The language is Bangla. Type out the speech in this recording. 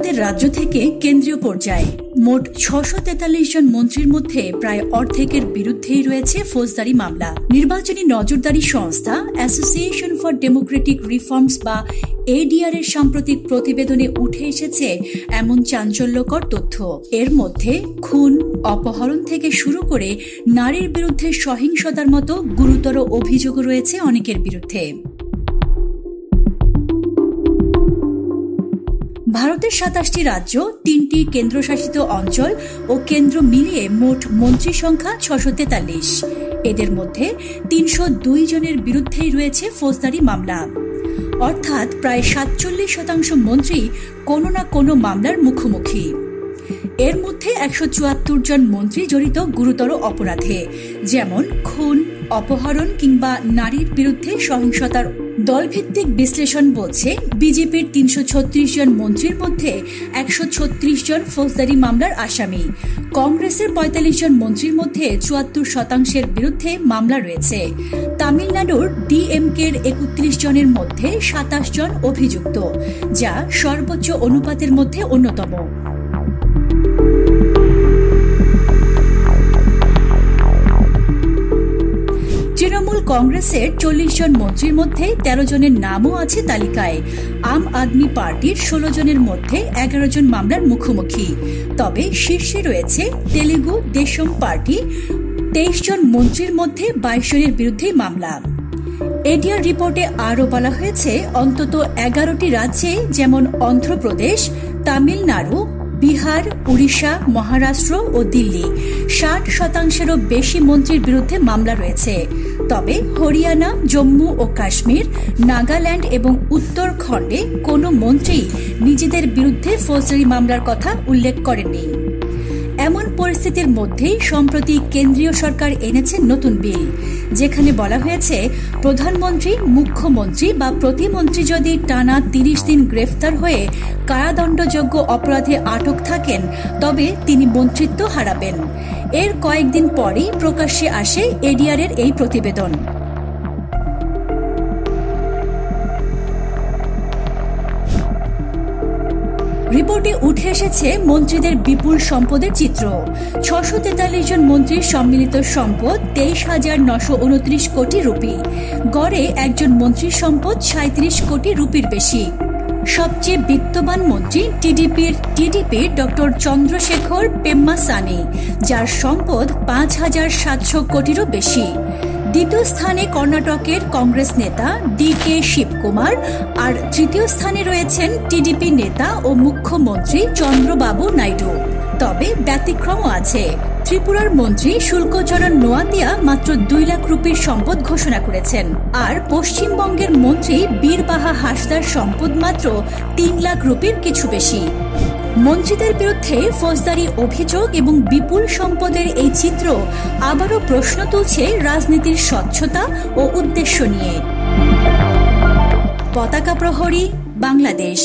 আমাদের রাজ্য থেকে কেন্দ্রীয় পর্যায়ে মোট 643 জন মন্ত্রীর মধ্যে প্রায় অর্ধেকের বিরুদ্ধেই রয়েছে ফৌজদারি মামলা। নির্বাচনী নজরদারি সংস্থা অ্যাসোসিয়েশন ফর ডেমোক্রেটিক রিফর্মস বা এডিআর এর সাম্প্রতিক প্রতিবেদনে উঠে এসেছে এমন চাঞ্চল্যকর তথ্য। এর মধ্যে খুন, অপহরণ থেকে শুরু করে নারীর বিরুদ্ধে সহিংসতার মতো গুরুতর অভিযোগ রয়েছে অনেকের বিরুদ্ধে। ভারতের 27টি রাজ্য, 3টি কেন্দ্রশাসিত অঞ্চল ও কেন্দ্র মিলিয়ে মোট মন্ত্রী সংখ্যা 643। এদের মধ্যে 302 জনের বিরুদ্ধেই রয়েছে ফৌজদারি মামলা, অর্থাৎ প্রায় 47% মন্ত্রী কোনো না কোনো মামলার মুখোমুখি। এর মধ্যে 174 জন মন্ত্রী জড়িত গুরুতর অপরাধে, যেমন খুন, অপহরণ কিংবা নারীর বিরুদ্ধে সহিংসতার। দলভিত্তিক বিশ্লেষণ বলছে বিজেপির 336 জন মন্ত্রীর মধ্যে 136 জন ফৌজদারি মামলার আসামি। কংগ্রেসের 45 জন মন্ত্রীর মধ্যে 74% বিরুদ্ধে মামলা রয়েছে। তামিলনাড়ুর ডিএমকের 31 জনের মধ্যে 27 জন অভিযুক্ত, যা সর্বোচ্চ অনুপাতের মধ্যে অন্যতম। তৃণমূল কংগ্রেসের 40 জন মন্ত্রীর মধ্যে 13 জনের নামও আছে তালিকায়। আম আদমি পার্টির 16 জনের মধ্যে 11 জন মামলার মুখোমুখি। তবে শীর্ষে রয়েছে তেলেগু দেশম পার্টি, 23 জন মন্ত্রীর মধ্যে 22 জনের বিরুদ্ধেই মামলা। এডিআর রিপোর্টে আরও বলা হয়েছে অন্তত 11টি রাজ্যে, যেমন অন্ধ্রপ্রদেশ, তামিলনাড়ু, বিহার, উড়িষ্যা, মহারাষ্ট্র ও দিল্লি 60%-এরও বেশি মন্ত্রীর বিরুদ্ধে মামলা রয়েছে। তবে হরিয়ানা, জম্মু ও কাশ্মীর, নাগাল্যান্ড এবং উত্তরাখণ্ডে কোনো মন্ত্রী নিজেদের বিরুদ্ধে ফৌজদারি মামলার কথা উল্লেখ করেননি। এমন পরিস্থিতির মধ্যেই সম্প্রতি কেন্দ্রীয় সরকার এনেছে নতুন বিল, যেখানে বলা হয়েছে প্রধানমন্ত্রী, মুখ্যমন্ত্রী বা প্রতিমন্ত্রী যদি টানা 30 দিন গ্রেফতার হয়ে কারাদণ্ডযোগ্য অপরাধে আটক থাকেন, তবে তিনি মন্ত্রিত্ব হারাবেন। এর কয়েকদিন পরই প্রকাশ্যে আসে এডিআর এর এই প্রতিবেদন। রিপোর্টে উঠে এসেছে মন্ত্রীদের বিপুল সম্পদের চিত্র। 643 জন মন্ত্রীর সম্মিলিত সম্পদ 23,929 কোটি রুপি। গড়ে একজন মন্ত্রীর সম্পদ 37 কোটি রুপির বেশি। সবচেয়ে বিত্তবান মন্ত্রী টিডিপির ডক্টর চন্দ্রশেখর পেম্মাসানি, যার সম্পদ 5,700 কোটিরও বেশি। দ্বিতীয় স্থানে কর্ণাটকের কংগ্রেস নেতা ডিকে শিবকুমার, আর তৃতীয় স্থানে রয়েছেন টিডিপি নেতা ও মুখ্যমন্ত্রী চন্দ্রবাবু নাইডু। তবে ব্যতিক্রমও আছে। ত্রিপুরার মন্ত্রী শুল্কচরণ নোয়াতিয়া মাত্র 2 লাখ রুপির সম্পদ ঘোষণা করেছেন, আর পশ্চিমবঙ্গের মন্ত্রী বীরবাহা হাসদার সম্পদ মাত্র 3 লাখ রুপির কিছু বেশি। মন্ত্রীদের বিরুদ্ধে ফৌজদারি অভিযোগ এবং বিপুল সম্পদের এই চিত্র আবারও প্রশ্ন তুলছে রাজনীতির স্বচ্ছতা ও উদ্দেশ্য নিয়ে। পতাকা প্রহরী, বাংলাদেশ।